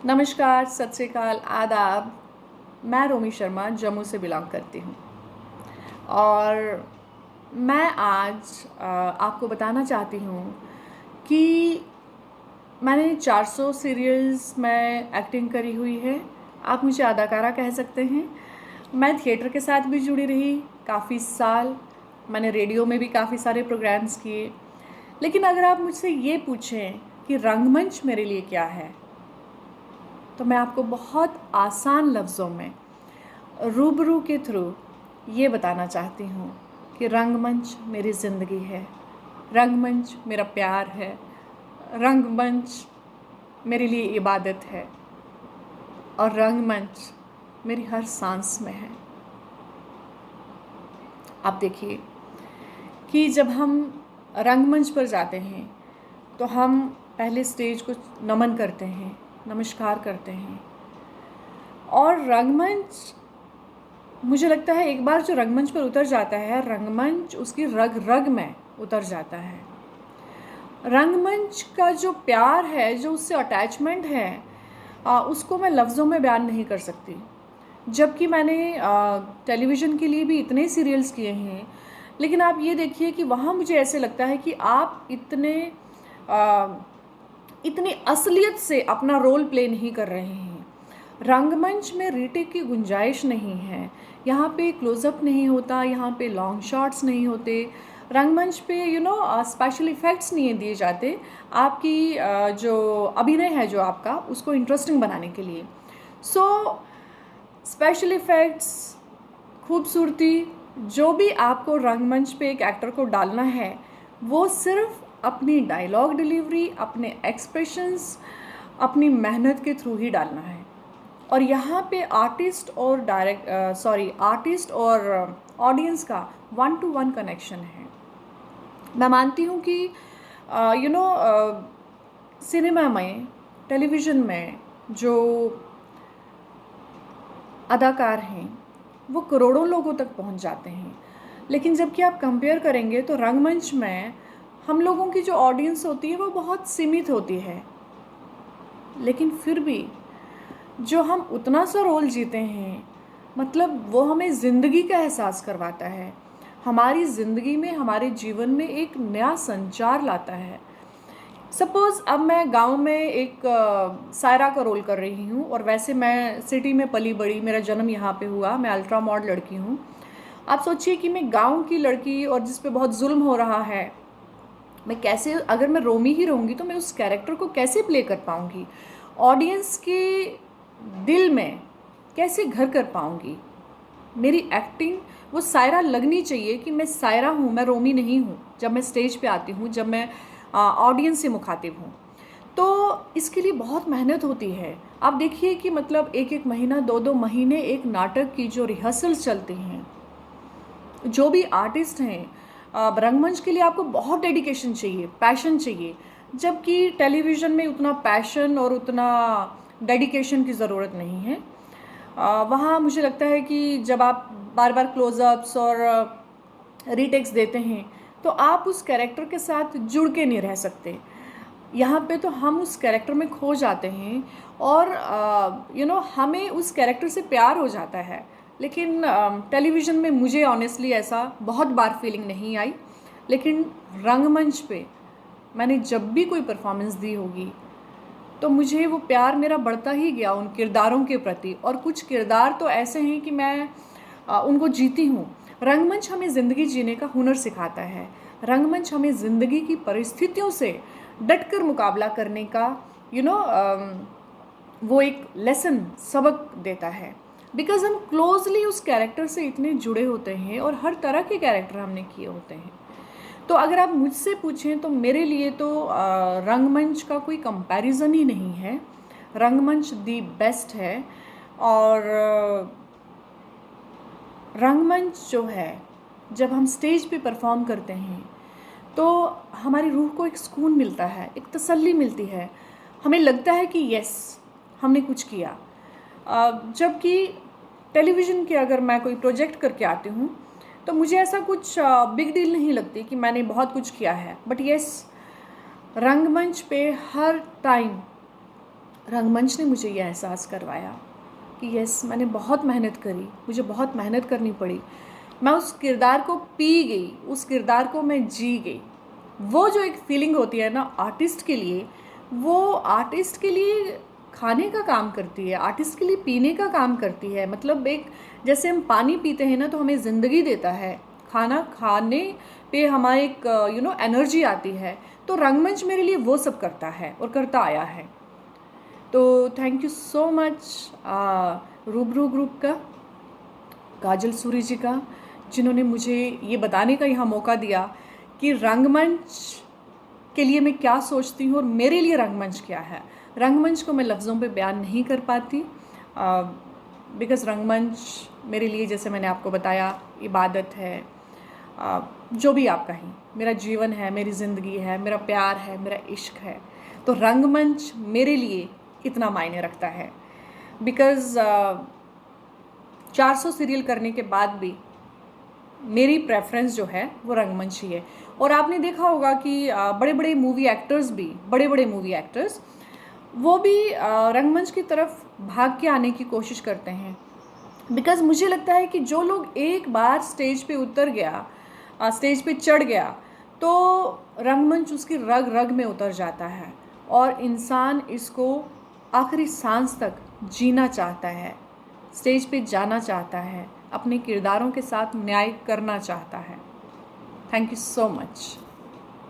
नमस्कार, सत श्री अकाल, आदाब। मैं रोमी शर्मा जम्मू से बिलॉन्ग करती हूँ और मैं आज आपको बताना चाहती हूँ कि मैंने 400 सीरियल्स में एक्टिंग करी हुई है। आप मुझे अदाकारा कह सकते हैं। मैं थिएटर के साथ भी जुड़ी रही काफ़ी साल। मैंने रेडियो में भी काफ़ी सारे प्रोग्राम्स किए। लेकिन अगर आप मुझसे ये पूछें कि रंगमंच मेरे लिए क्या है, तो मैं आपको बहुत आसान लफ्ज़ों में रूबरू के थ्रू ये बताना चाहती हूँ कि रंगमंच मेरी ज़िंदगी है, रंगमंच मेरा प्यार है, रंगमंच मेरे लिए इबादत है और रंगमंच मेरी हर सांस में है। आप देखिए कि जब हम रंगमंच पर जाते हैं तो हम पहले स्टेज को नमन करते हैं, नमस्कार करते हैं और रंगमंच, मुझे लगता है एक बार जो रंगमंच पर उतर जाता है, रंगमंच उसकी रग रग में उतर जाता है। रंगमंच का जो प्यार है, जो उससे अटैचमेंट है, उसको मैं लफ्ज़ों में बयान नहीं कर सकती। जबकि मैंने टेलीविज़न के लिए भी इतने सीरियल्स किए हैं, लेकिन आप ये देखिए कि वहाँ मुझे ऐसे लगता है कि आप इतनी असलियत से अपना रोल प्ले नहीं कर रहे हैं। रंगमंच में रीटेक की गुंजाइश नहीं है। यहाँ पे क्लोज़अप नहीं होता, यहाँ पे लॉन्ग शॉट्स नहीं होते। रंगमंच पे स्पेशल इफ़ेक्ट्स नहीं दिए जाते आपकी जो अभिनय है जो आपका, उसको इंटरेस्टिंग बनाने के लिए। स्पेशल इफ़ेक्ट्स, खूबसूरती, जो भी आपको रंगमंच पे एक एक्टर को डालना है, वो सिर्फ अपनी डायलॉग डिलीवरी, अपने एक्सप्रेशंस, अपनी मेहनत के थ्रू ही डालना है। और यहाँ पे आर्टिस्ट और ऑडियंस का 1-to-1 कनेक्शन है। मैं मानती हूँ कि सिनेमा में, टेलीविज़न में जो अदाकार हैं वो करोड़ों लोगों तक पहुंच जाते हैं। लेकिन जबकि आप कंपेयर करेंगे तो रंगमंच में हम लोगों की जो ऑडियंस होती है वो बहुत सीमित होती है। लेकिन फिर भी जो हम उतना सा रोल जीते हैं, मतलब वो हमें ज़िंदगी का एहसास करवाता है, हमारी ज़िंदगी में, हमारे जीवन में एक नया संचार लाता है। सपोज़ अब मैं गांव में एक सायरा का रोल कर रही हूँ और वैसे मैं सिटी में पली बड़ी, मेरा जन्म यहाँ पे हुआ, मैं अल्ट्रा मॉड लड़की हूँ। आप सोचिए कि मैं गांव की लड़की और जिस पे बहुत जुल्म हो रहा है, मैं कैसे, अगर मैं रोमी ही रहूँगी तो मैं उस कैरेक्टर को कैसे प्ले कर पाऊँगी, ऑडियंस के दिल में कैसे घर कर पाऊँगी। मेरी एक्टिंग वो सायरा लगनी चाहिए कि मैं सायरा हूँ, मैं रोमी नहीं हूँ जब मैं स्टेज पे आती हूँ, जब मैं ऑडियंस से मुखातिब हूँ। तो इसके लिए बहुत मेहनत होती है। आप देखिए कि मतलब एक एक महीना, 2-2 महीने एक नाटक की जो रिहर्सल्स चलती हैं, जो भी आर्टिस्ट हैं, रंगमंच के लिए आपको बहुत डेडिकेशन चाहिए, पैशन चाहिए। जबकि टेलीविज़न में उतना पैशन और उतना डेडिकेशन की ज़रूरत नहीं है। वहाँ मुझे लगता है कि जब आप बार बार क्लोज़अप्स और रीटेक्स देते हैं तो आप उस कैरेक्टर के साथ जुड़ के नहीं रह सकते। यहाँ पे तो हम उस कैरेक्टर में खो जाते हैं और हमें उस कैरेक्टर से प्यार हो जाता है। लेकिन टेलीविज़न में मुझे ऑनेस्टली ऐसा बहुत बार फीलिंग नहीं आई। लेकिन रंगमंच पे मैंने जब भी कोई परफॉर्मेंस दी होगी तो मुझे वो प्यार मेरा बढ़ता ही गया उन किरदारों के प्रति। और कुछ किरदार तो ऐसे हैं कि मैं उनको जीती हूँ। रंगमंच हमें ज़िंदगी जीने का हुनर सिखाता है। रंगमंच हमें ज़िंदगी की परिस्थितियों से डटकर मुकाबला करने का वो एक लेसन, सबक देता है। बिकॉज़ हम क्लोजली उस कैरेक्टर से इतने जुड़े होते हैं और हर तरह के कैरेक्टर हमने किए होते हैं। तो अगर आप मुझसे पूछें तो मेरे लिए तो रंगमंच का कोई कंपैरिजन ही नहीं है। रंगमंच दी बेस्ट है। और रंगमंच जो है, जब हम स्टेज पे परफॉर्म करते हैं तो हमारी रूह को एक सुकून मिलता है, एक तसल्ली मिलती है। हमें लगता है कि यस, हमने कुछ किया। जबकि टेलीविज़न के अगर मैं कोई प्रोजेक्ट करके आती हूँ तो मुझे ऐसा कुछ बिग डील नहीं लगती कि मैंने बहुत कुछ किया है। बट यस, रंगमंच पे हर टाइम रंगमंच ने मुझे ये एहसास करवाया कि यस, मैंने बहुत मेहनत करी, मुझे बहुत मेहनत करनी पड़ी। मैं उस किरदार को पी गई, उस किरदार को मैं जी गई। वो जो एक फीलिंग होती है ना आर्टिस्ट के लिए, वो आर्टिस्ट के लिए खाने का काम करती है, आर्टिस्ट के लिए पीने का काम करती है। मतलब एक, जैसे हम पानी पीते हैं ना तो हमें ज़िंदगी देता है, खाना खाने पे हमारे एक एनर्जी आती है। तो रंगमंच मेरे लिए वो सब करता है और करता आया है। तो थैंक यू सो मच रूबरू ग्रुप का, काजल सूरी जी का, जिन्होंने मुझे ये बताने का यहाँ मौका दिया कि रंगमंच के लिए मैं क्या सोचती हूँ और मेरे लिए रंगमंच क्या है। रंगमंच को मैं लफ्ज़ों पे बयान नहीं कर पाती, बिकॉज़ रंगमंच मेरे लिए, जैसे मैंने आपको बताया, इबादत है। जो भी आप कहें, मेरा जीवन है, मेरी ज़िंदगी है, मेरा प्यार है, मेरा इश्क है। तो रंगमंच मेरे लिए इतना मायने रखता है। बिकॉज़ 400 सीरियल करने के बाद भी मेरी प्रेफरेंस जो है वो रंगमंच ही है। और आपने देखा होगा कि बड़े बड़े मूवी एक्टर्स वो भी रंगमंच की तरफ भाग के आने की कोशिश करते हैं। बिकॉज़ मुझे लगता है कि जो लोग एक बार स्टेज पे उतर गया, स्टेज पे चढ़ गया, तो रंगमंच उसकी रग रग में उतर जाता है और इंसान इसको आखिरी सांस तक जीना चाहता है, स्टेज पे जाना चाहता है, अपने किरदारों के साथ न्याय करना चाहता है। Thank you so much.